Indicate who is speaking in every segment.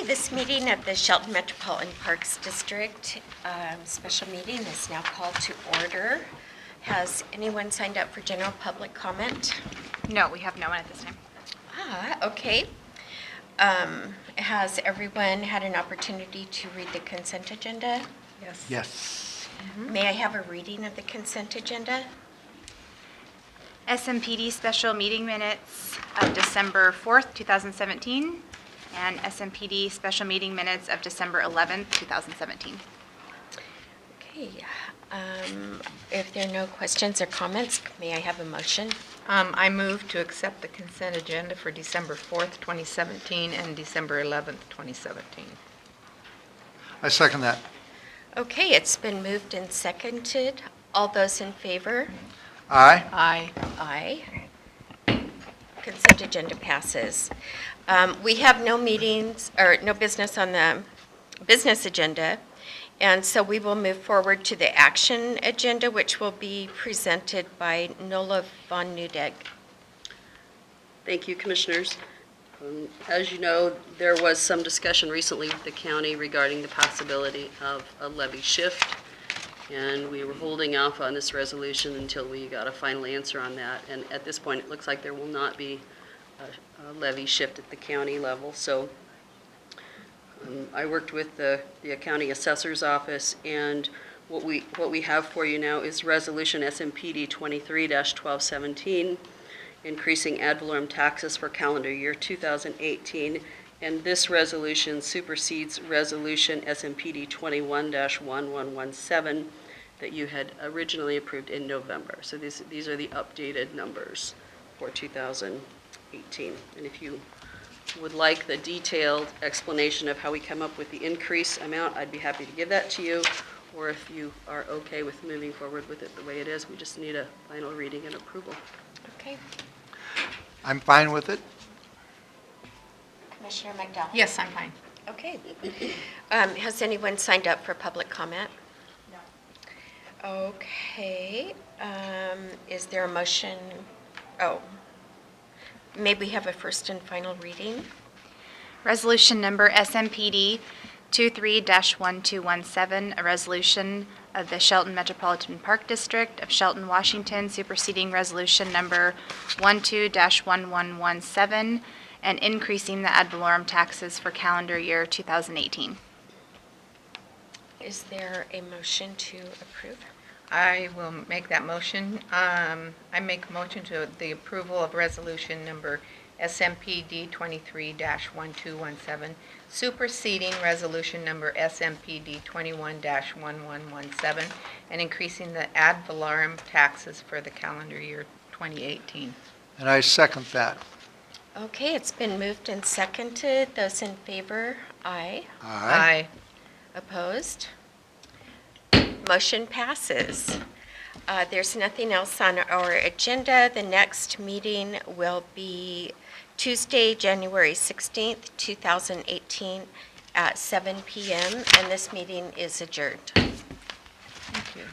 Speaker 1: This meeting of the Shelton Metropolitan Parks District special meeting is now called to order. Has anyone signed up for general public comment?
Speaker 2: No, we have no one at this time.
Speaker 1: Okay. Has everyone had an opportunity to read the consent agenda?
Speaker 3: Yes.
Speaker 4: Yes.
Speaker 1: May I have a reading of the consent agenda?
Speaker 2: SMPD special meeting minutes of December 4th, 2017, and SMPD special meeting minutes of December 11th, 2017.
Speaker 1: Okay. If there are no questions or comments, may I have a motion?
Speaker 3: I move to accept the consent agenda for December 4th, 2017 and December 11th, 2017.
Speaker 4: I second that.
Speaker 1: Okay, it's been moved and seconded. All those in favor?
Speaker 4: Aye.
Speaker 3: Aye.
Speaker 1: Aye. Consent agenda passes. We have no meetings or no business on the business agenda, and so we will move forward to the action agenda, which will be presented by Nola von Nudeg.
Speaker 5: Thank you, Commissioners. As you know, there was some discussion recently with the county regarding the possibility of a levy shift, and we were holding off on this resolution until we got a final answer on that. And at this point, it looks like there will not be a levy shift at the county level. So I worked with the county assessor's office, and what we have for you now is Resolution SMPD 23-1217, increasing ad valorem taxes for calendar year 2018, and this resolution supersedes Resolution SMPD 21-1117 that you had originally approved in November. So these are the updated numbers for 2018. And if you would like the detailed explanation of how we come up with the increase amount, I'd be happy to give that to you. Or if you are okay with moving forward with it the way it is, we just need a final reading and approval.
Speaker 1: Okay.
Speaker 4: I'm fine with it.
Speaker 1: Commissioner McDowell?
Speaker 3: Yes, I'm fine.
Speaker 1: Okay. Has anyone signed up for public comment? No. Okay. Is there a motion? Oh. May we have a first and final reading?
Speaker 2: Resolution number SMPD 23-1217, a resolution of the Shelton Metropolitan Park District of Shelton, Washington, superseding resolution number 12-1117 and increasing the ad valorem taxes for calendar year 2018.
Speaker 1: Is there a motion to approve?
Speaker 3: I will make that motion. I make a motion to the approval of resolution number SMPD 23-1217, superseding resolution number SMPD 21-1117, and increasing the ad valorem taxes for the calendar year 2018.
Speaker 4: And I second that.
Speaker 1: Okay, it's been moved and seconded. Those in favor, aye.
Speaker 3: Aye.
Speaker 1: Opposed? Motion passes. There's nothing else on our agenda. The next meeting will be Tuesday, January 16th, 2018 at 7 p.m. and this meeting is adjourned.
Speaker 3: Thank you.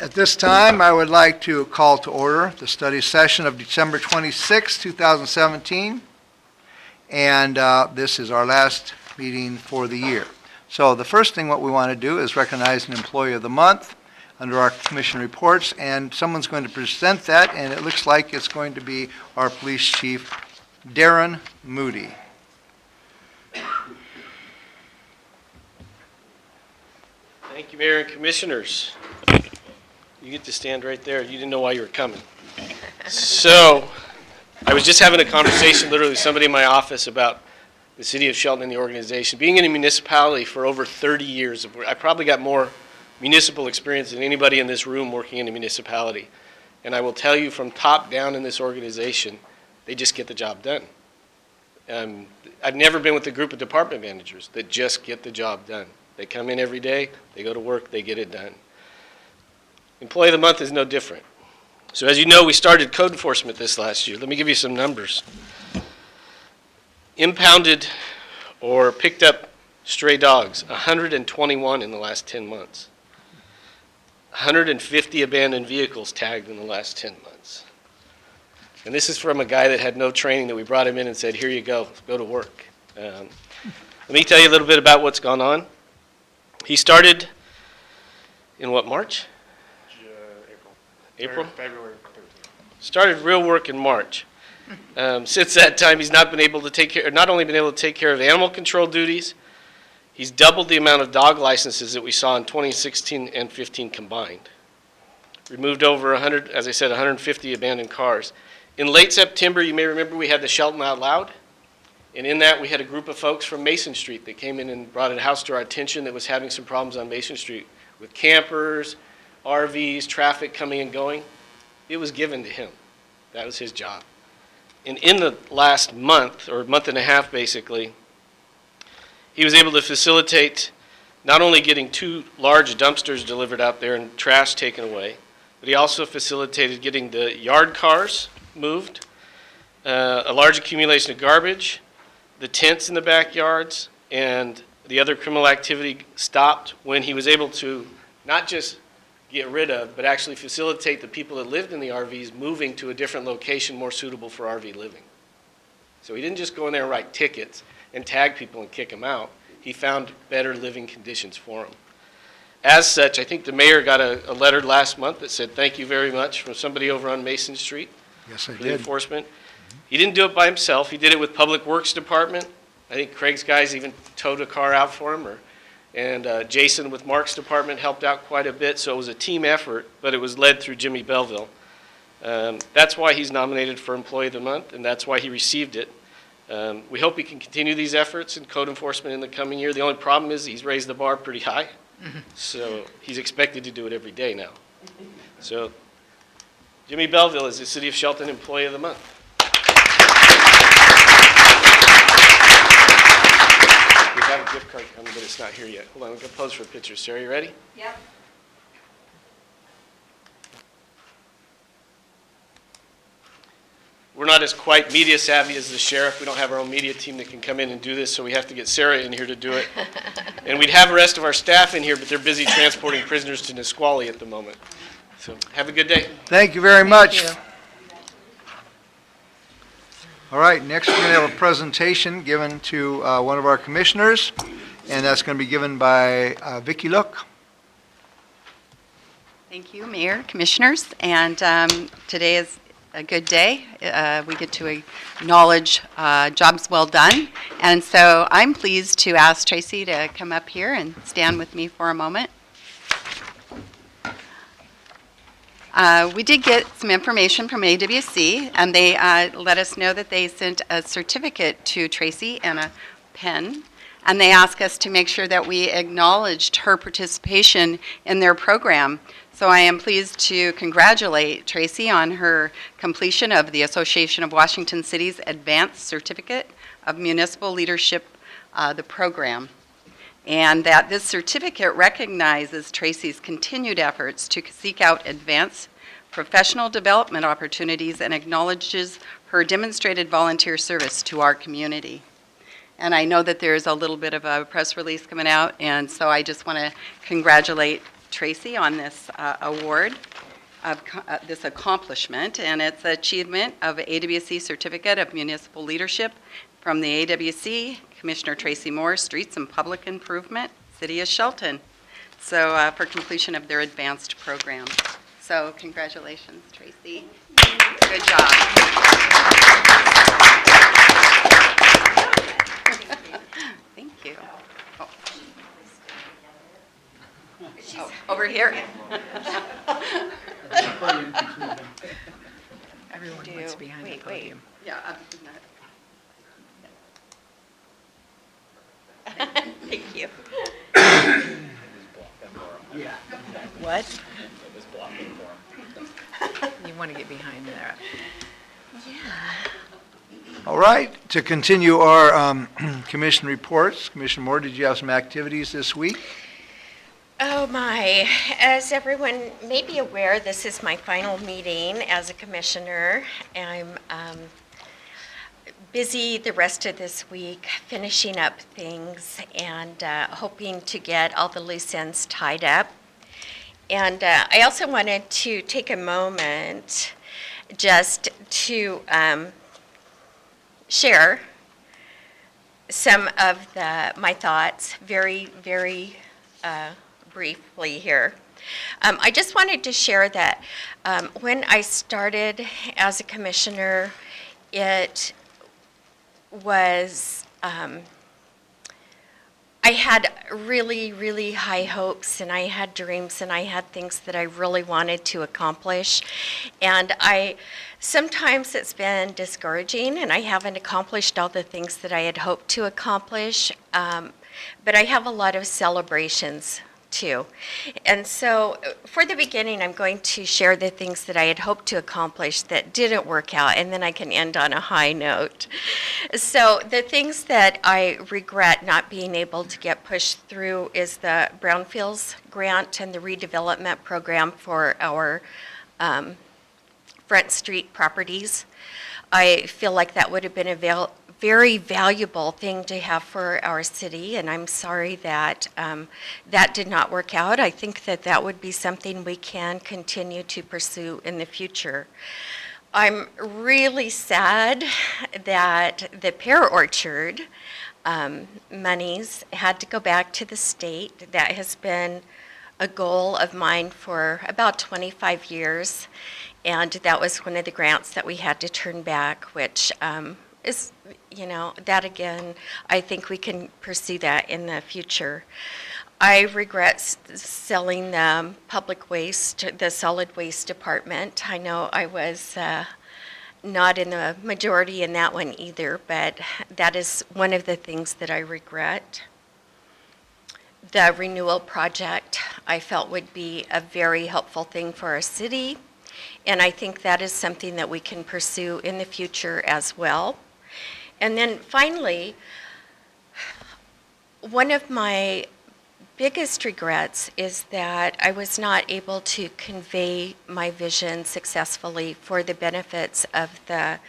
Speaker 4: At this time, I would like to call to order the study session of December 26, 2017. And this is our last meeting for the year. So the first thing what we want to do is recognize an employee of the month under our commission reports, and someone's going to present that, and it looks like it's going to be our police chief, Darren Moody.
Speaker 6: Thank you, Mayor and Commissioners. You get to stand right there. You didn't know why you were coming. So, I was just having a conversation literally with somebody in my office about the city of Shelton and the organization. Being in a municipality for over 30 years, I probably got more municipal experience than anybody in this room working in a municipality. And I will tell you from top down in this organization, they just get the job done. I've never been with a group of department managers that just get the job done. They come in every day, they go to work, they get it done. Employee of the month is no different. So as you know, we started code enforcement this last year. Let me give you some numbers. Impounded or picked up stray dogs, 121 in the last 10 months. 150 abandoned vehicles tagged in the last 10 months. And this is from a guy that had no training, that we brought him in and said, here you go to work. Let me tell you a little bit about what's gone on. He started in what, March? April?
Speaker 7: February 13th.
Speaker 6: Started real work in March. Since that time, he's not only been able to take care of animal control duties, he's doubled the amount of dog licenses that we saw in 2016 and 15 combined. Removed over 100, as I said, 150 abandoned cars. In late September, you may remember we had the Shelton Out Loud, and in that we had a group of folks from Mason Street that came in and brought a house to our attention that was having some problems on Mason Street with campers, RVs, traffic coming and going. It was given to him. That was his job. And in the last month, or month and a half basically, he was able to facilitate not only getting 2 large dumpsters delivered out there and trash taken away, but he also facilitated getting the yard cars moved, a large accumulation of garbage, the tents in the backyards, and the other criminal activity stopped when he was able to not just get rid of, but actually facilitate the people that lived in the RVs moving to a different location more suitable for RV living. So he didn't just go in there and write tickets and tag people and kick them out. He found better living conditions for them. As such, I think the mayor got a letter last month that said, thank you very much, from somebody over on Mason Street.
Speaker 4: Yes, I
Speaker 6: For the
Speaker 4: did.
Speaker 6: enforcement. He didn't do it by himself. He did it with Public Works Department. I think Craig's guys even towed a car out for him, and Jason with Mark's department helped out quite a bit. So it was a team effort, but it was led through Jimmy Belleville. That's why he's nominated for Employee of the Month, and that's why he received it. We hope he can continue these efforts in code enforcement in the coming year. The only problem is he's raised the bar pretty high, so he's expected to do it every day now. So Jimmy Belleville is the City of Shelton Employee of the Month. We have a gift card coming, but it's not here yet. Hold on, I'm going to pose for a picture. Sarah, you ready?
Speaker 2: Yep.
Speaker 6: We're not as quite media savvy as the sheriff. We don't have our own media team that can come in and do this, so we have to get Sarah in here to do it. And we'd have the rest of our staff in here, but they're busy transporting prisoners to Nisqually at the moment. So have a good day.
Speaker 4: Thank you very much.
Speaker 3: you.
Speaker 4: All right, next we're going to have a presentation given to one of our commissioners, and that's going to be given by Vicki Look.
Speaker 8: Thank you, Mayor, Commissioners, and today is a good day. We get to acknowledge jobs well done, and so I'm pleased to ask Tracy to come up here and stand with me for a moment. We did get some information from AWC, and they let us know that they sent a certificate to Tracy and a pen, and they asked us to make sure that we acknowledged her participation in their program. So I am pleased to congratulate Tracy on her completion of the Association of Washington Cities Advanced Certificate of Municipal Leadership, the program. And that this certificate recognizes Tracy's continued efforts to seek out advanced professional development opportunities and acknowledges her demonstrated volunteer service to our community. And I know that there's a little bit of a press release coming out, and so I just want to congratulate Tracy on this award, of this accomplishment, and it's achievement of AWC Certificate of Municipal Leadership from the AWC, Commissioner Tracy Moore, Streets and Public Improvement, City of Shelton, so for completion of their advanced program. So congratulations, Tracy. Good job. Thank you. Oh, over here.
Speaker 3: Everyone wants behind the
Speaker 1: Wait.
Speaker 3: podium.
Speaker 8: Yeah,
Speaker 1: Thank you.
Speaker 3: What? You want to get behind there.
Speaker 4: All right, to continue our commission reports, Commissioner Moore, did you have some activities this week?
Speaker 1: Oh my, as everyone may be aware, this is my final meeting as a commissioner. I'm busy the rest of this week finishing up things and hoping to get all the loose ends tied up. And I also wanted to take a moment just to share some of my thoughts very, very briefly here. I just wanted to share that when I started as a commissioner, it was, I had really, really high hopes, and I had dreams, and I had things that I really wanted to accomplish. And sometimes it's been discouraging, and I haven't accomplished all the things that I had hoped to accomplish. But I have a lot of celebrations too. And so for the beginning, I'm going to share the things that I had hoped to accomplish that didn't work out, and then I can end on a high note. So the things that I regret not being able to get pushed through is the Brownfields grant and the redevelopment program for our Front Street properties. I feel like that would have been a very valuable thing to have for our city, and I'm sorry that that did not work out. I think that that would be something we can continue to pursue in the future. I'm really sad that the Pear Orchard monies had to go back to the state. That has been a goal of mine for about 25 years, and that was one of the grants that we had to turn back, which is, that again, I think we can pursue that in the future. I regret selling the public waste, the solid waste department. I know I was not in the majority in that one either, but that is one of the things that I regret. The renewal project I felt would be a very helpful thing for our city, and I think that is something that we can pursue in the future as well. And then finally, one of my biggest regrets is that I was not able to convey my vision successfully for the benefits of the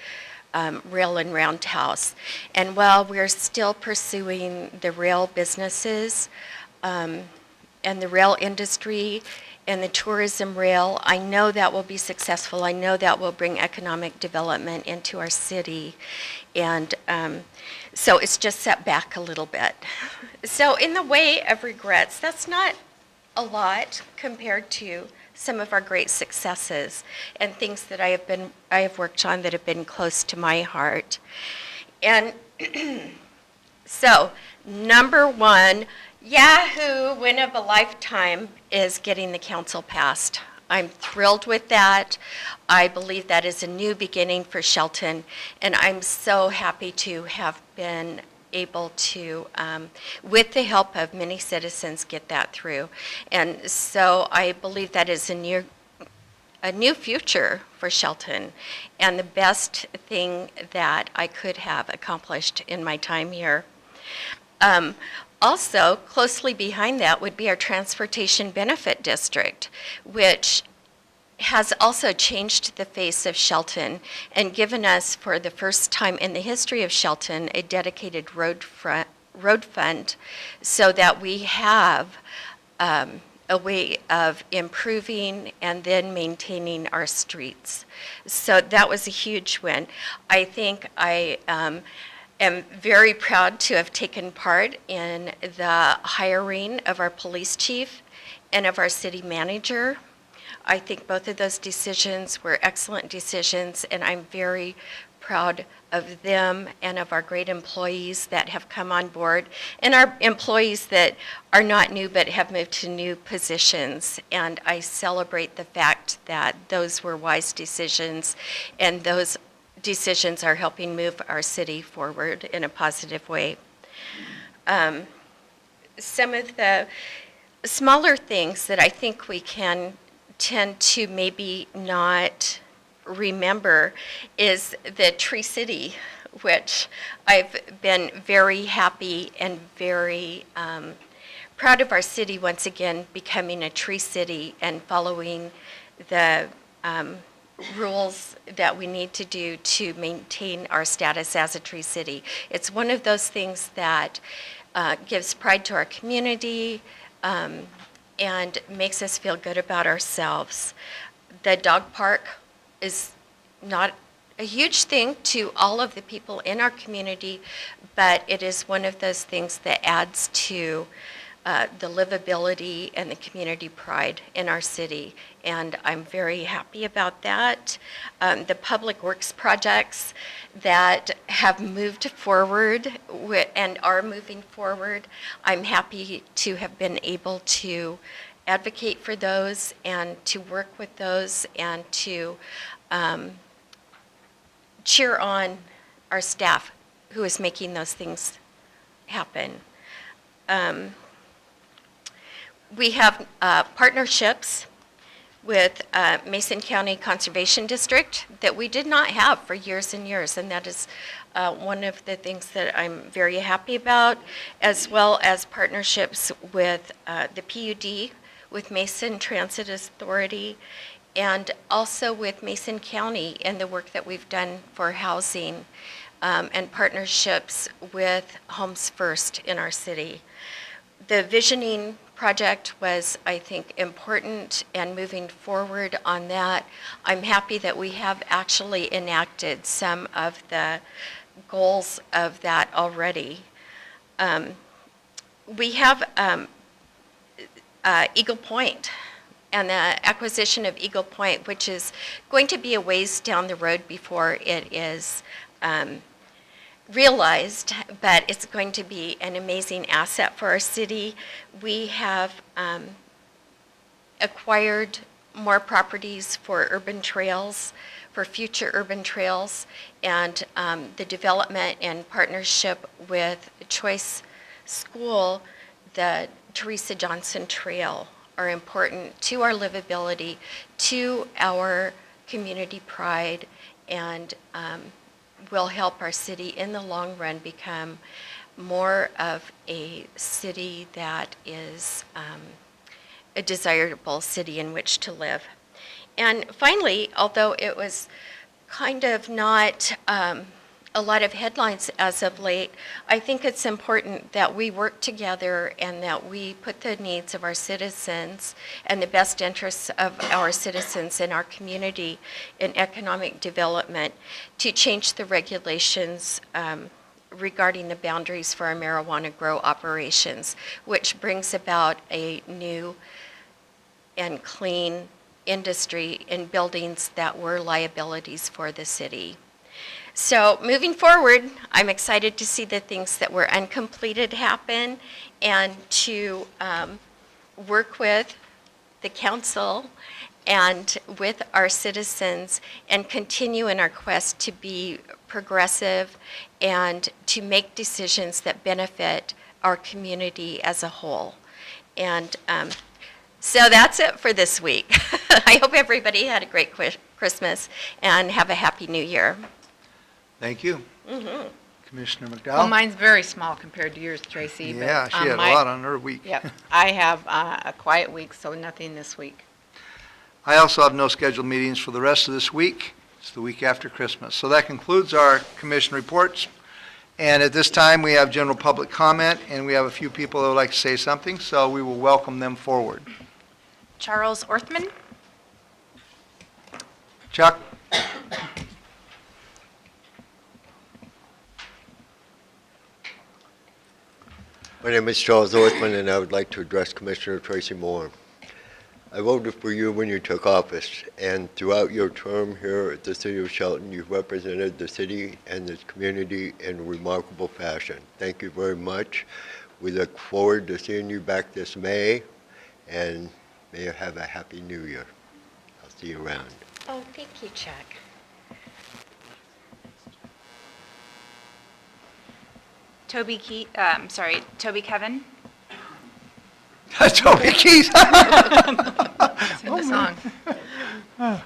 Speaker 1: rail and roundhouse. And while we're still pursuing the rail businesses and the rail industry and the tourism rail, I know that will be successful. I know that will bring economic development into our city. And so it's just set back a little bit. So in the way of regrets, that's not a lot compared to some of our great successes and things that I have worked on that have been close to my heart. And so, number one, Yahoo! Win of a lifetime is getting the council passed. I'm thrilled with that. I believe that is a new beginning for Shelton, and I'm so happy to have been able to, with the help of many citizens, get that through. And so I believe that is a new future for Shelton, and the best thing that I could have accomplished in my time here. Also, closely behind that would be our Transportation Benefit District, which has also changed the face of Shelton and given us, for the first time in the history of Shelton, a dedicated road fund so that we have a way of improving and then maintaining our streets. So that was a huge win. I think I am very proud to have taken part in the hiring of our police chief and of our city manager. I think both of those decisions were excellent decisions, and I'm very proud of them and of our great employees that have come on board, and our employees that are not new but have moved to new positions. And I celebrate the fact that those were wise decisions, and those decisions are helping move our city forward in a positive way. Some of the smaller things that I think we can tend to maybe not remember is the Tree City, which I've been very happy and very proud of our city once again becoming a tree city and following the rules that we need to do to maintain our status as a tree city. It's one of those things that gives pride to our community and makes us feel good about ourselves. The dog park is not a huge thing to all of the people in our community, but it is one of those things that adds to the livability and the community pride in our city, and I'm very happy about that. The public works projects that have moved forward and are moving forward, I'm happy to have been able to advocate for those and to work with those and to cheer on our staff who is making those things happen. We have partnerships with Mason County Conservation District that we did not have for years and years, and that is one of the things that I'm very happy about, as well as partnerships with the PUD, with Mason Transit Authority, and also with Mason County and the work that we've done for housing, and partnerships with Homes First in our city. The visioning project was, I think, important, and moving forward on that, I'm happy that we have actually enacted some of the goals of that already. We have Eagle Point and the acquisition of Eagle Point, which is going to be a ways down the road before it is realized, but it's going to be an amazing asset for our city. We have acquired more properties for urban trails, for future urban trails, and the development and partnership with Choice School, the Teresa Johnson Trail, are important to our livability, to our community pride, and will help our city in the long run become more of a city that is a desirable city in which to live. And finally, although it was kind of not a lot of headlines as of late, I think it's important that we work together and that we put the needs of our citizens and the best interests of our citizens in our community in economic development to change the regulations regarding the boundaries for our marijuana grow operations, which brings about a new and clean industry in buildings that were liabilities for the city. So moving forward, I'm excited to see the things that were uncompleted happen and to work with the council and with our citizens and continue in our quest to be progressive and to make decisions that benefit our community as a whole. And so that's it for this week. I hope everybody had a great Christmas and have a happy New Year.
Speaker 4: Thank you. Commissioner McDowell?
Speaker 3: Well, mine's very small compared to yours, Tracy. but,
Speaker 4: Yeah, she had a
Speaker 3: my-
Speaker 4: lot on her week.
Speaker 3: Yep, I have a quiet week, so nothing this week.
Speaker 4: I also have no scheduled meetings for the rest of this week. It's the week after Christmas. So that concludes our commission reports. And at this time, we have general public comment, and we have a few people that would like to say something, so we will welcome them forward.
Speaker 2: Charles Orthman?
Speaker 4: Chuck?
Speaker 7: My name is Charles Orthman, and I would like to address Commissioner Tracy Moore. I voted for you when you took office, and throughout your term here at the City of Shelton, you've represented the city and the community in a remarkable fashion. Thank you very much. We look forward to seeing you back this May, and may you have a happy New Year. I'll see you around.
Speaker 1: Oh, thank you, Chuck.
Speaker 2: Toby Kevin?
Speaker 4: Toby Keith.
Speaker 3: Sing the song.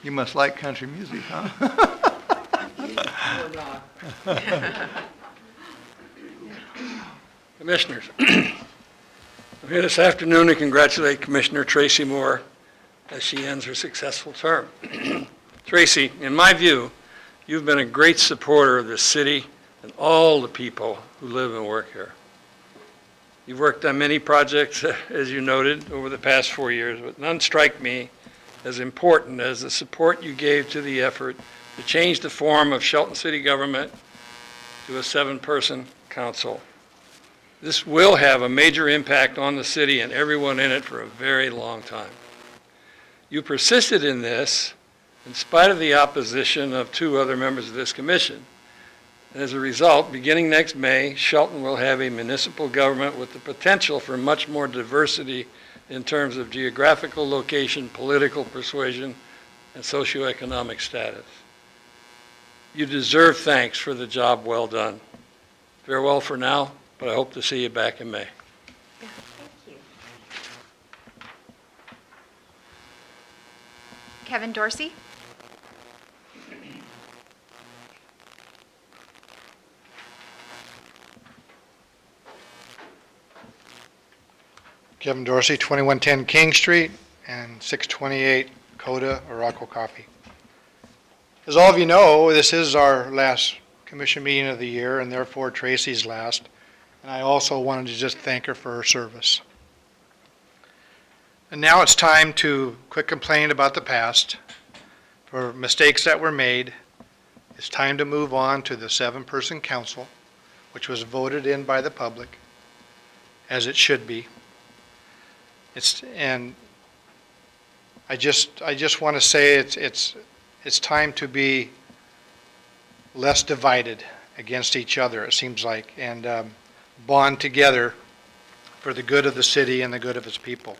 Speaker 4: You must like country music, huh?
Speaker 9: Commissioners, I'm here this afternoon to congratulate Commissioner Tracy Moore as she ends her successful term. Tracy, in my view, you've been a great supporter of this city and all the people who live and work here. You've worked on many projects, as you noted, over the past 4 years, but none strike me as important as the support you gave to the effort to change the form of Shelton City government to a 7-person council. This will have a major impact on the city and everyone in it for a very long time. You persisted in this in spite of the opposition of 2 other members of this commission. And as a result, beginning next May, Shelton will have a municipal government with the potential for much more diversity in terms of geographical location, political persuasion, and socioeconomic status. You deserve thanks for the job well done. Farewell for now, but I hope to see you back in May.
Speaker 1: Thank you.
Speaker 2: Kevin Dorsey.
Speaker 10: Kevin Dorsey, 2110 King Street and 628 Coda, Araco Coffee. As all of you know, this is our last commission meeting of the year and therefore Tracy's last. And I also wanted to just thank her for her service. And now it's time to quit complaining about the past, for mistakes that were made. It's time to move on to the 7-person council, which was voted in by the public, as it should be. And I just want to say it's time to be less divided against each other, it seems like, and bond together for the good of the city and the good of its people.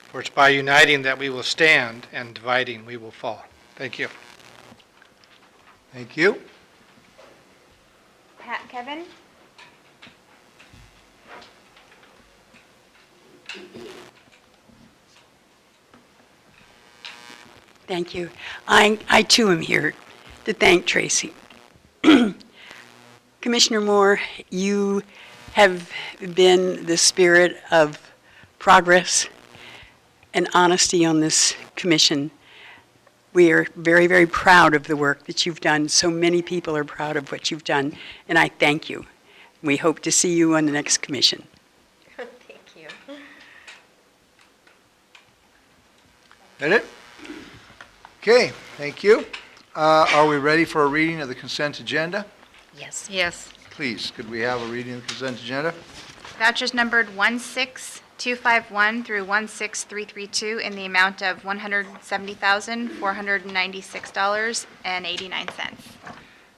Speaker 10: For it's by uniting that we will stand, and dividing we will fall. Thank you.
Speaker 4: Thank you.
Speaker 2: Pat Kevin.
Speaker 11: Thank you. I too am here to thank Tracy. Commissioner Moore, you have been the spirit of progress and honesty on this commission. We are very, very proud of the work that you've done. So many people are proud of what you've done, and I thank you. We hope to see you on the next commission.
Speaker 1: Thank you.
Speaker 4: That it? Okay, thank you. Are we ready for a reading of the consent agenda?
Speaker 1: Yes.
Speaker 3: Yes.
Speaker 4: Please, could we have a reading of the consent agenda?
Speaker 2: Vouchers numbered 16251 through 16332 in the amount of $170,496.89.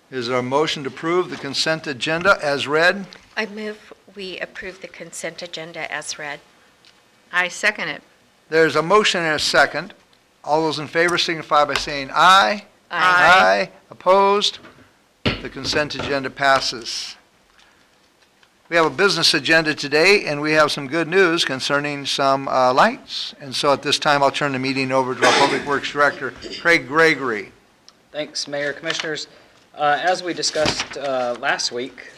Speaker 4: Is there a motion to approve the consent agenda as read?
Speaker 1: I move we approve the consent agenda as read.
Speaker 3: I second it.
Speaker 4: There's a motion and a second. All those in favor signify by saying aye.
Speaker 3: Aye.
Speaker 4: Opposed? The consent agenda passes. We have a business agenda today, and we have some good news concerning some lights. And so at this time, I'll turn the meeting over to our Public Works Director, Craig Gregory.
Speaker 12: Thanks, Mayor, Commissioners. As we discussed last week,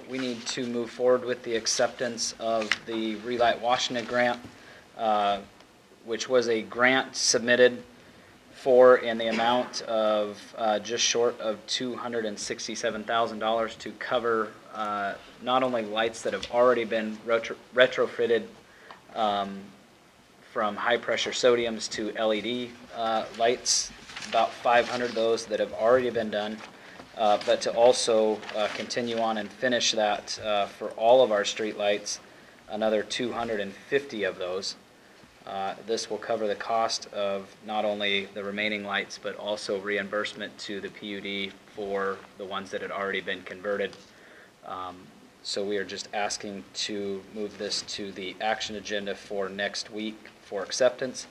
Speaker 12: we need to move forward with the acceptance of the Relight Washington grant, which was a grant submitted for in the amount of just short of $267,000 to cover not only lights that have already been retrofitted from high-pressure sodiums to LED lights, about 500 of those that have already been done, but to also continue on and finish that for all of our street lights, another 250 of those. This will cover the cost of not only the remaining lights, but also reimbursement to the PUD for the ones that had already been converted. So we are just asking to move this to the action agenda for next week for acceptance.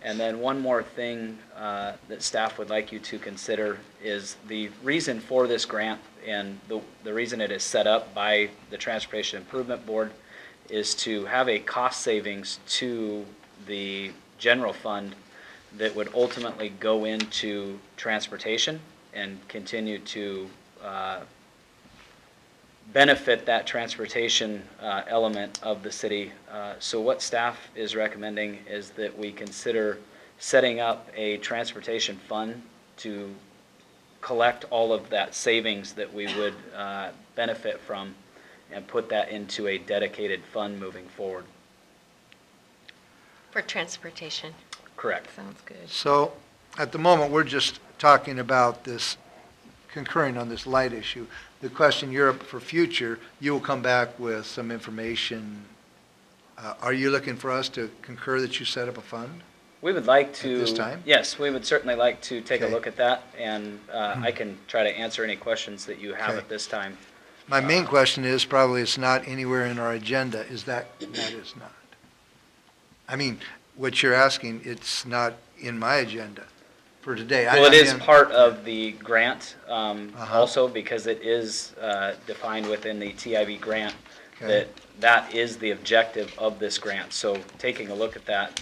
Speaker 12: And then one more thing that staff would like you to consider is the reason for this grant, and the reason it is set up by the Transportation Improvement Board is to have a cost savings to the general fund that would ultimately go into transportation and continue to benefit that transportation element of the city. So what staff is recommending is that we consider setting up a transportation fund to collect all of that savings that we would benefit from and put that into a dedicated fund moving forward.
Speaker 1: For transportation.
Speaker 12: Correct.
Speaker 3: Sounds good.
Speaker 4: So, at the moment, we're just talking about this, concurring on this light issue. The question, you're up for future, you will come back with some information. Are you looking for us to concur that you set up a fund?
Speaker 12: We would like to.
Speaker 4: At this time?
Speaker 12: Yes, we would certainly like to take a
Speaker 4: Okay.
Speaker 12: look at that, and I can try to answer any questions that you have
Speaker 4: Okay.
Speaker 12: at this time.
Speaker 4: My main question is, probably it's not anywhere in our agenda, is that is not? I mean, what you're asking, it's not in my agenda for today.
Speaker 12: Well, it is
Speaker 4: I'm-
Speaker 12: part of the grant
Speaker 4: Uh-huh.
Speaker 12: also, because it is defined within the TIB grant
Speaker 4: Okay.
Speaker 12: that is the objective of this grant. So taking a look at that,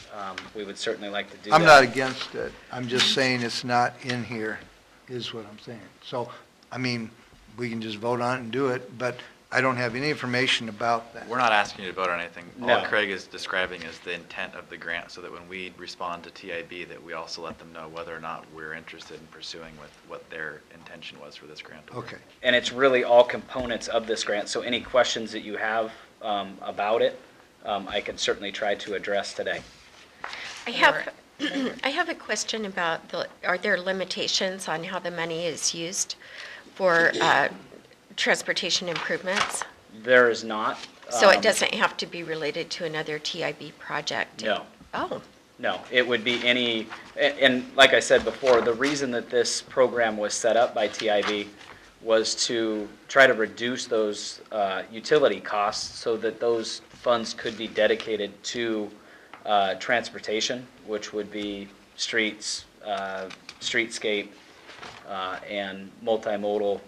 Speaker 12: we would certainly like to do that.
Speaker 4: I'm not against it. I'm just saying it's not in here, is what I'm saying. So, I mean, we can just vote on it and do it, but I don't have any information about that.
Speaker 13: We're not asking you to vote on anything.
Speaker 12: No.
Speaker 13: All Craig is describing is the intent of the grant, so that when we respond to TIB, that we also let them know whether or not we're interested in pursuing with what their intention was for this grant.
Speaker 4: Okay.
Speaker 12: And it's really all components of this grant, so any questions that you have about it, I can certainly try to address today.
Speaker 1: I have a question about are there limitations on how the money is used for transportation improvements?
Speaker 12: There is not.
Speaker 1: So it doesn't have to be related to another TIB project?
Speaker 12: No.
Speaker 1: Oh,
Speaker 12: No, it would be any, and like I said before, the reason that this program was set up by TIB was to try to reduce those utility costs so that those funds could be dedicated to transportation, which would be streets, streetscape, and multimodal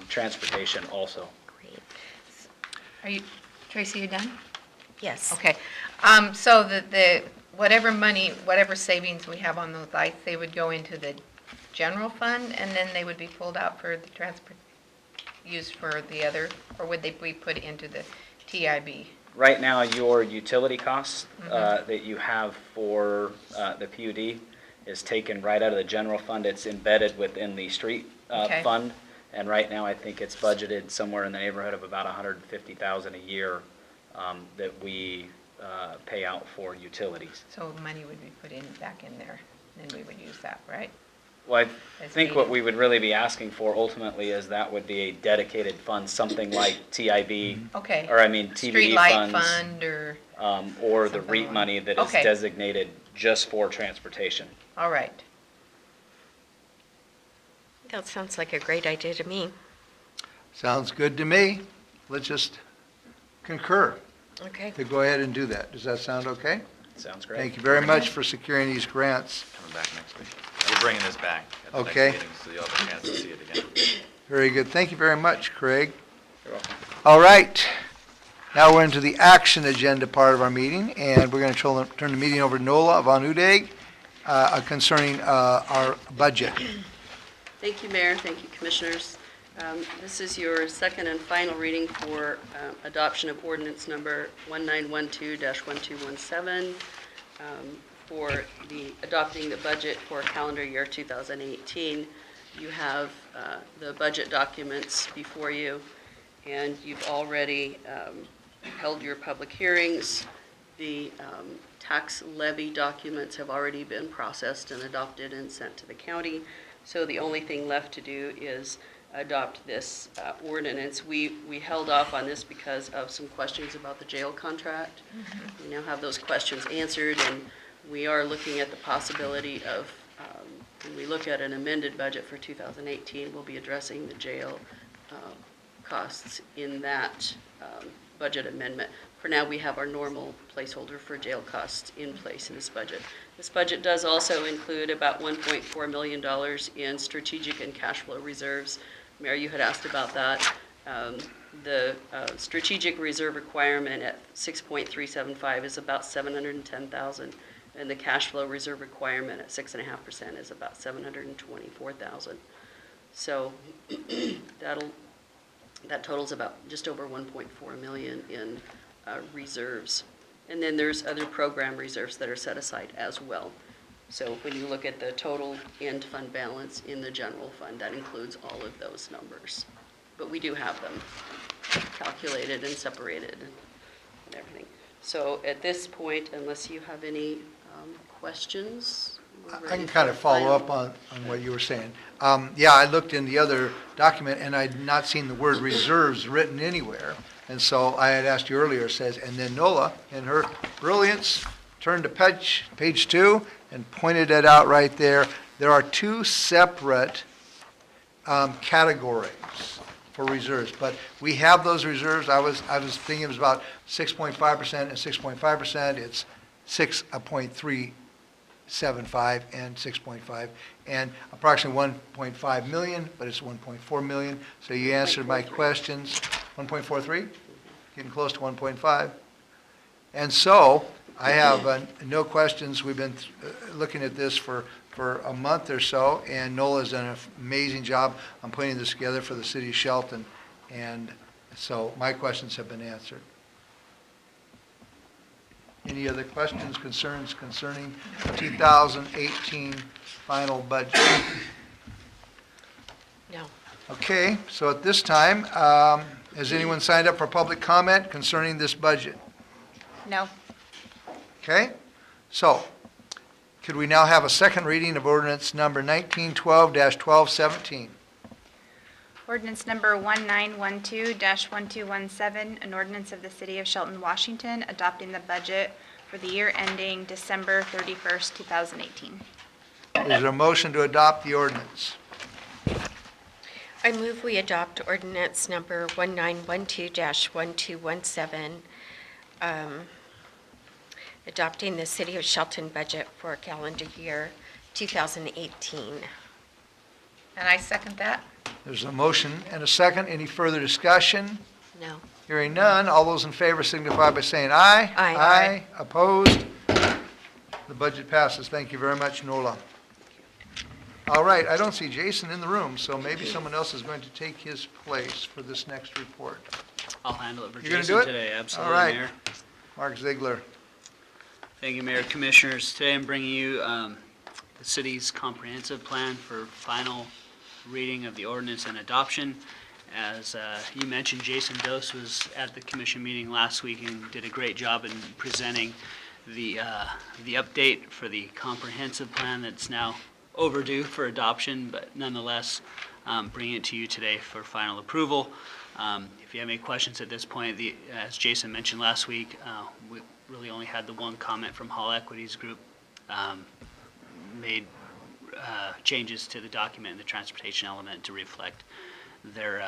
Speaker 12: transportation also.
Speaker 1: great.
Speaker 3: Are you, Tracy, you done?
Speaker 1: Yes.
Speaker 3: Okay. So the whatever money, whatever savings we have on those lights, they would go into the general fund, and then they would be pulled out for the transport, used for the other, or would they be put into the TIB?
Speaker 12: Right now, your utility costs that you have for the PUD is taken right out of the general fund. It's embedded within the street
Speaker 3: Okay.
Speaker 12: fund. And right now, I think it's budgeted somewhere in the neighborhood of about $150,000 a year that we pay out for utilities.
Speaker 3: So money would be put in, back in there, and we would use that, right?
Speaker 12: Well, I
Speaker 3: As
Speaker 12: think what
Speaker 3: needed.
Speaker 12: we would really be asking for ultimately is that would be a dedicated fund, something like TIB,
Speaker 3: Okay.
Speaker 12: or I mean TBD
Speaker 3: Street light
Speaker 12: funds.
Speaker 3: fund, or,
Speaker 12: Or the
Speaker 3: Something
Speaker 12: REIT
Speaker 3: along-
Speaker 12: money that is
Speaker 3: Okay.
Speaker 12: designated just for transportation.
Speaker 3: all right.
Speaker 1: That sounds like a great idea to me.
Speaker 4: Sounds good to me. Let's just concur
Speaker 1: Okay.
Speaker 4: to go ahead and do that. Does that sound okay?
Speaker 12: Sounds great.
Speaker 4: Thank you very much for securing these grants.
Speaker 13: Coming back next week. We're bringing this back at the next
Speaker 4: Okay.
Speaker 13: meeting, so you'll have a chance to see it again.
Speaker 4: Very good. Thank you very much, Craig.
Speaker 12: You're welcome.
Speaker 4: All right. Now we're into the action agenda part of our meeting, and we're going to turn the meeting over to Nola Von Udig concerning our budget.
Speaker 5: Thank you, Mayor. Thank you, Commissioners. This is your second and final reading for adoption of ordinance number 1912-1217 for adopting the budget for calendar year 2018. You have the budget documents before you, and you've already held your public hearings. The tax levy documents have already been processed and adopted and sent to the county. So the only thing left to do is adopt this ordinance. We held off on this because of some questions about the jail contract. We now have those questions answered, and we are looking at the possibility of, when we look at an amended budget for 2018, we'll be addressing the jail costs in that budget amendment. For now, we have our normal placeholder for jail costs in place in this budget. This budget does also include about $1.4 million in strategic and cash flow reserves. Mayor, you had asked about that. The strategic reserve requirement at 6.375 is about $710,000, and the cash flow reserve requirement at 6.5% is about $724,000. So that totals about just over $1.4 million in reserves. And then there's other program reserves that are set aside as well. So when you look at the total end fund balance in the general fund, that includes all of those numbers. But we do have them calculated and separated and everything. So at this point, unless you have any Questions? We're
Speaker 4: I
Speaker 5: ready
Speaker 4: can
Speaker 5: for
Speaker 4: kind of follow
Speaker 5: final-
Speaker 4: up on what you were saying. Yeah, I looked in the other document, and I'd not seen the word reserves written anywhere. And so I had asked you earlier, says, and then Nola, in her brilliance, turned to page 2 and pointed it out right there. There are 2 separate categories for reserves, but we have those reserves. I was thinking it was about 6.5% and 6.5%. It's 6.375 and 6.5, and approximately 1.5 million, but it's 1.4 million. So you answered my questions. 1.43, getting close to 1.5. And so I have no questions. We've been looking at this for a month or so, and Nola's done an amazing job on putting this together for the city of Shelton. And so my questions have been answered. Any other questions, concerns concerning 2018 final budget?
Speaker 1: No.
Speaker 4: Okay, so at this time, has anyone signed up for public comment concerning this budget?
Speaker 2: No.
Speaker 4: Okay, so could we now have a second reading of ordinance number 1912-1217?
Speaker 2: Ordinance number 1912-1217, an ordinance of the City of Shelton, Washington, adopting the budget for the year ending December 31st, 2018.
Speaker 4: Is there a motion to adopt the ordinance?
Speaker 1: I move we adopt ordinance number 1912-1217, adopting the City of Shelton budget for calendar year 2018.
Speaker 3: And I second that.
Speaker 4: There's a motion and a second. Any further discussion?
Speaker 1: No.
Speaker 4: Hearing none, all those in favor signify by saying aye.
Speaker 1: Aye.
Speaker 4: Aye. Opposed? The budget passes. Thank you very much, Nola. All right, I don't see Jason in the room, so maybe someone else is going to take his place for this next report.
Speaker 14: I'll handle it for
Speaker 4: You're gonna
Speaker 14: Jason
Speaker 4: do it?
Speaker 14: today, absolutely,
Speaker 4: All right.
Speaker 14: Mayor.
Speaker 4: Mark Ziegler.
Speaker 14: Thank you, Mayor, Commissioners. Today I'm bringing you the city's comprehensive plan for final reading of the ordinance and adoption. As you mentioned, Jason Dose was at the commission meeting last week and did a great job in presenting the update for the comprehensive plan that's now overdue for adoption, but nonetheless, bringing it to you today for final approval. If you have any questions at this point, as Jason mentioned last week, we really only had the one comment from Hall Equities Group, made changes to the document and the transportation element to reflect their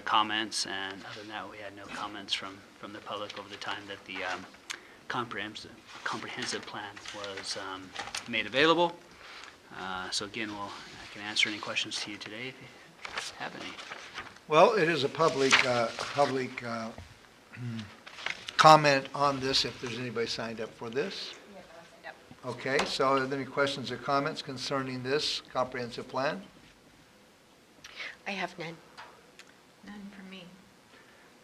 Speaker 14: comments, and other than that, we had no comments from the public over the time that the comprehensive plan was made available. So again, I can answer any questions to you today if you have any.
Speaker 4: Well, it is a public comment on this, if there's anybody signed up for this. Okay, so are there any questions or comments concerning this comprehensive plan?
Speaker 1: I have none.
Speaker 3: None for me.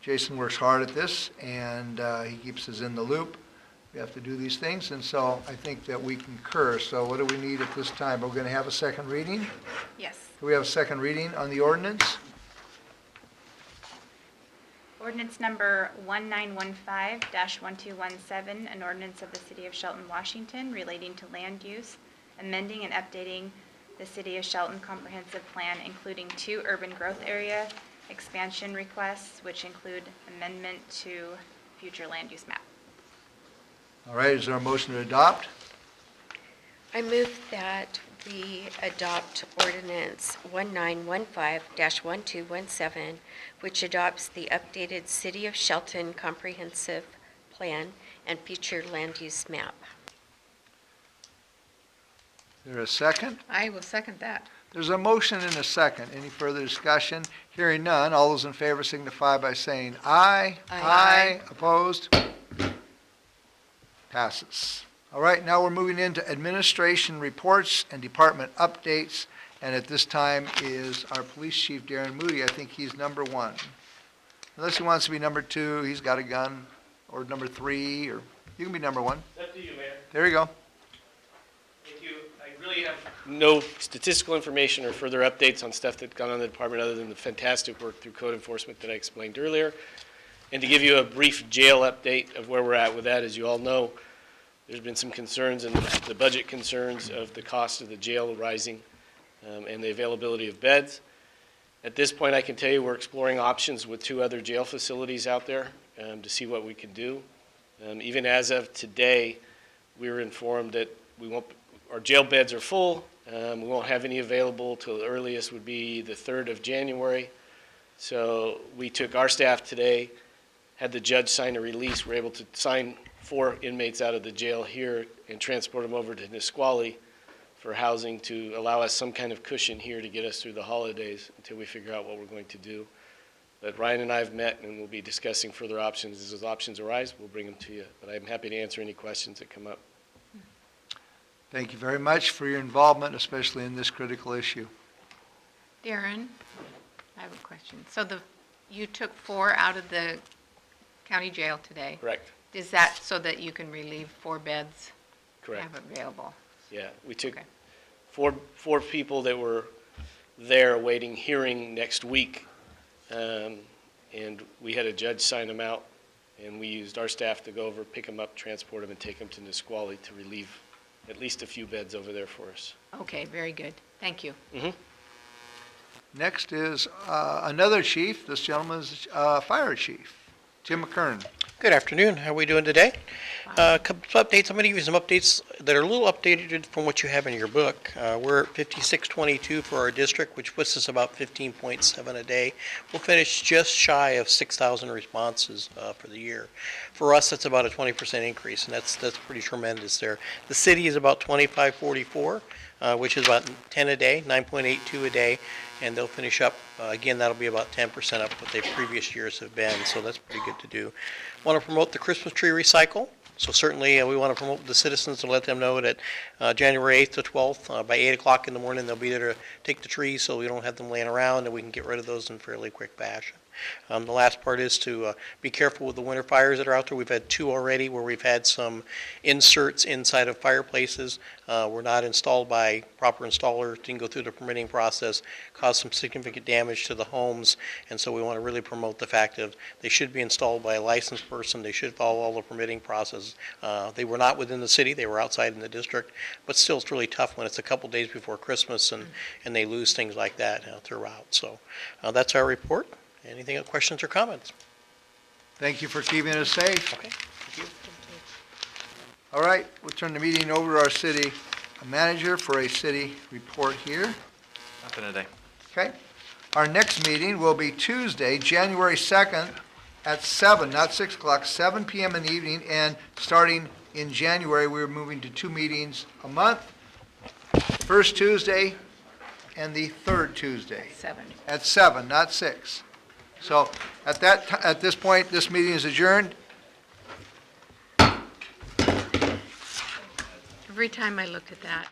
Speaker 4: Jason works hard at this, and he keeps us in the loop. We have to do these things, and so I think that we concur. So what do we need at this time? We're going to have a second reading?
Speaker 2: Yes.
Speaker 4: Do we have a second reading on the ordinance?
Speaker 2: Ordinance number 1915-1217, an ordinance of the City of Shelton, Washington, relating to land use, amending and updating the City of Shelton Comprehensive Plan, including 2 urban growth area expansion requests, which include amendment to future land use map.
Speaker 4: All right, is there a motion to adopt?
Speaker 1: I move that we adopt ordinance 1915-1217, which adopts the updated City of Shelton Comprehensive Plan and future land use map.
Speaker 4: Is there a second?
Speaker 3: I will second that.
Speaker 4: There's a motion and a second. Any further discussion? Hearing none, all those in favor signify by saying aye.
Speaker 1: Aye.
Speaker 4: Opposed? Passes. All right, now we're moving into administration reports and department updates. And at this time is our police chief, Darren Moody. I think he's number 1. Unless he wants to be number 2, he's got a gun, or number 3, or you can be number 1.
Speaker 6: Up to you, Mayor.
Speaker 4: There you go.
Speaker 6: Thank you. I really have no statistical information or further updates on stuff that's gone on in the department other than the fantastic work through code enforcement that I explained earlier. And to give you a brief jail update of where we're at with that, as you all know, There's been some concerns and the budget concerns of the cost of the jail rising and the availability of beds. At this point, I can tell you we're exploring options with 2 other jail facilities out there to see what we can do. Even as of today, we were informed that our jail beds are full. We won't have any available till the earliest would be the 3rd of January. So we took our staff today, had the judge sign a release. We're able to sign 4 inmates out of the jail here and transport them over to Nisqually for housing to allow us some kind of cushion here to get us through the holidays until we figure out what we're going to do. But Ryan and I have met, and we'll be discussing further options. As those options arise, we'll bring them to you. But I'm happy to answer any questions that come up.
Speaker 4: Thank you very much for your involvement, especially in this critical issue.
Speaker 3: Darren, I have a question. So you took 4 out of the county jail today.
Speaker 6: Correct.
Speaker 3: Is that so that you can relieve 4 beds?
Speaker 6: Correct.
Speaker 3: Have available?
Speaker 6: Yeah, we took
Speaker 3: Okay.
Speaker 6: four people that were there awaiting hearing next week. And we had a judge sign them out, and we used our staff to go over, pick them up, transport them, and take them to Nisqually to relieve at least a few beds over there for us.
Speaker 3: Okay, very good. Thank you.
Speaker 4: Next is another chief. This gentleman's fire chief, Jim McKern.
Speaker 15: Good afternoon. How are we doing today? A couple of updates. I'm going to give you some updates that are a little updated from what you have in your book. We're at 5622 for our district, which puts us about 15.7 a day. We'll finish just shy of 6,000 responses for the year. For us, that's about a 20% increase, and that's pretty tremendous there. The city is about 2544, which is about 10 a day, 9.82 a day, and they'll finish up, again, that'll be about 10% up what the previous years have been, so that's pretty good to do. Want to promote the Christmas tree recycle. So certainly we want to promote the citizens to let them know that January 8th to 12th, by 8 o'clock in the morning, they'll be there to take the trees so we don't have them laying around and we can get rid of those in fairly quick fashion. The last part is to be careful with the winter fires that are out there. We've had 2 already where we've had some inserts inside of fireplaces. Were not installed by proper installer, didn't go through the permitting process, caused some significant damage to the homes, and so we want to really promote the fact of they should be installed by a licensed person. They should follow all the permitting process. They were not within the city. They were outside in the district, but still it's really tough when it's a couple days before Christmas and they lose things like that throughout. So that's our report. Anything, questions or comments?
Speaker 4: Thank you for keeping us safe.
Speaker 15: Okay, thank you.
Speaker 4: All right, we'll turn the meeting over to our city manager for a city report here.
Speaker 13: Nothing today.
Speaker 4: Okay. Our next meeting will be Tuesday, January 2nd at 7, not 6 o'clock, 7 p.m. in the evening, and starting in January, we're moving to 2 meetings a month. First Tuesday and the third Tuesday.
Speaker 3: 7.
Speaker 4: At 7, not 6. So at this point, this meeting is adjourned.
Speaker 3: Every time I looked at that,